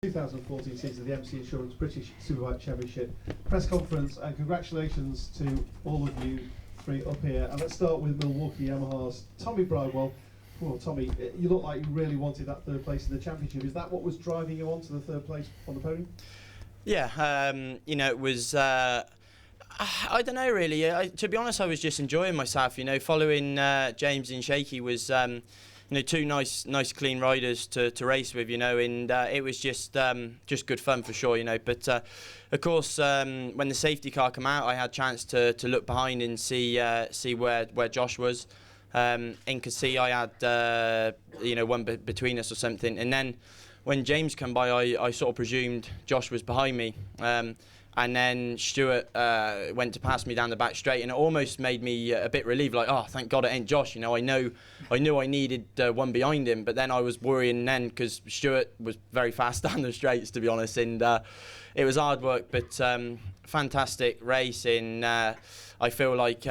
2014 season of the MC Insurance British Superbike Championship press conference, and congratulations to all of you three up here. And let's start with Milwaukee Yamaha's Tommy Bridewell. Well, Tommy, you look like you really wanted that third place in the championship. Is that what was driving you on to the third place on the podium? Yeah, you know, it was, I don't know really. To be honest, I was just enjoying myself, you know, following James and Shaky was, you know, two nice clean riders to race with, you know, and it was just good fun for sure, you know. But of course, when the safety car came out, I had a chance to look behind and see where Josh was, and could see I had you know, one between us or something. And then when James came by, I sort of presumed Josh was behind me. And then Stuart went to pass me down the back straight, and it almost made me a bit relieved, like, oh, thank God it ain't Josh. You know, I knew I needed one behind him, but then I was worrying then because Stuart was very fast down the straights, to be honest, and it was hard work, but fantastic race. And I feel like,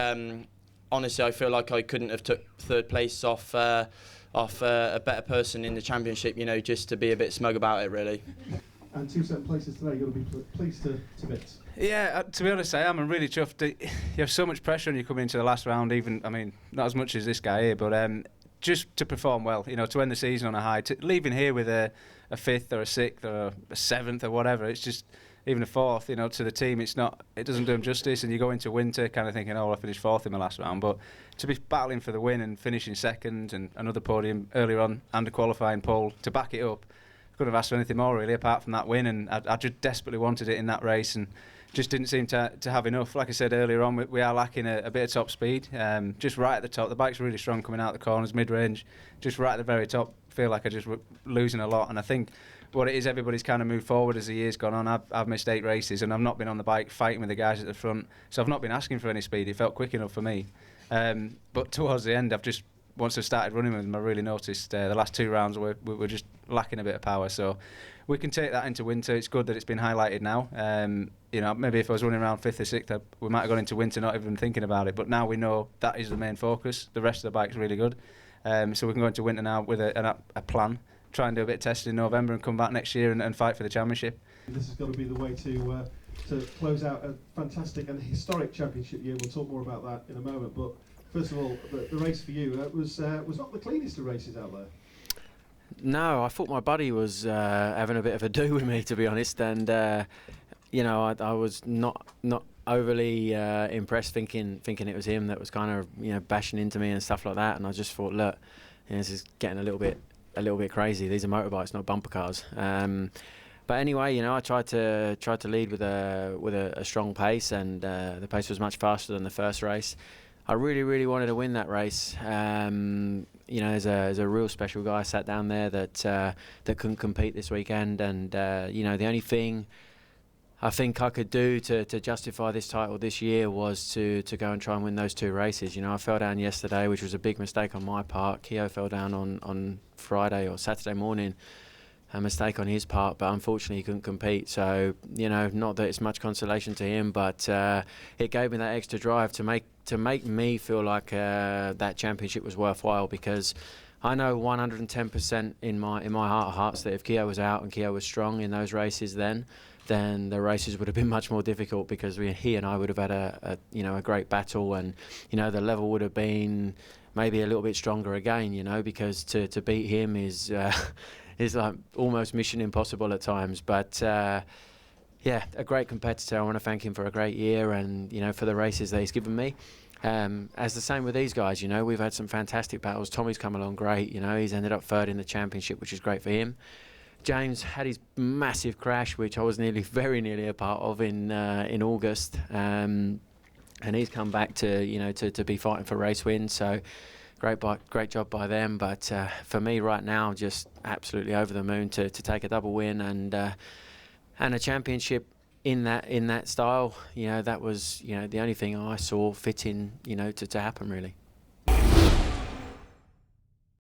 honestly, I feel like I couldn't have took third place off a better person in the championship, you know, just to be a bit smug about it, really. And 2 second places today, you've got to be pleased to bits. Yeah, to be honest, I am. I'm really chuffed. You have so much pressure when you come into the last round, even, I mean, not as much as this guy here, but just to perform well, you know, to end the season on a high. Leaving here with a 5th or a 6th or a 7th or whatever, it's just, even a 4th, you know, to the team, it doesn't do them justice, and you go into winter kind of thinking, oh, I finished 4th in my last round, but to be battling for the win and finishing 2nd and another podium earlier on and a qualifying pole to back it up, couldn't have asked for anything more really apart from that win, and I just desperately wanted it in that race and just didn't seem to have enough. Like I said earlier on, we are lacking a bit of top speed, just right at the top. The bike's really strong coming out the corners, mid-range, just right at the very top. Feel like I just were losing a lot, and I think what it is, everybody's kind of moved forward as the year's gone on. I've missed 8 races and I've not been on the bike fighting with the guys at the front, so I've not been asking for any speed. It felt quick enough for me, but towards the end, once I started running with them, I really noticed the last 2 rounds were just lacking a bit of power. So we can take that into winter. It's good that it's been highlighted now. You know, maybe if I was running around 5th or 6th, we might have gone into winter not even thinking about it. But now we know that is the main focus. The rest of the bike's really good. So we can go into winter now with a plan, try and do a bit of testing in November and come back next year and fight for the championship. This has got to be the way to close out a fantastic and historic championship year. We'll talk more about that in a moment. But first of all, the race for you was not the cleanest of races out there. No, I thought my buddy was having a bit of a do with me, to be honest, and you know, I was not overly impressed, thinking it was him that was kind of, you know, bashing into me and stuff like that. And I just thought, look, you know, this is getting a little bit crazy. These are motorbikes, not bumper cars. But anyway, you know, I tried to lead with a strong pace, and the pace was much faster than the first race. I really wanted to win that race. You know, there's a real special guy sat down there that couldn't compete this weekend, and you know, the only thing I think I could do to justify this title this year was to go and try and win those 2 races. You know, I fell down yesterday, which was a big mistake on my part. Keogh fell down on Friday or Saturday morning. A mistake on his part, but unfortunately he couldn't compete. So, you know, not that it's much consolation to him, but it gave me that extra drive to make me feel like that championship was worthwhile, because I know 110% in my heart of hearts that if Keogh was out and Keogh was strong in those races, then the races would have been much more difficult, because he and I would have had a great battle, and you know, the level would have been maybe a little bit stronger again, you know, because to beat him is like almost mission impossible at times. But yeah, a great competitor. I want to thank him for a great year, and you know, for the races that he's given me. As the same with these guys, you know, we've had some fantastic battles. Tommy's come along great, you know, he's ended up 3rd in the championship, which is great for him. James had his massive crash, which I was very nearly a part of in August, and he's come back to be fighting for race wins. So great job by them. But for me right now, just absolutely over the moon to take a double win and a championship in that style. You know, that was, you know, the only thing I saw fitting, you know, to happen really.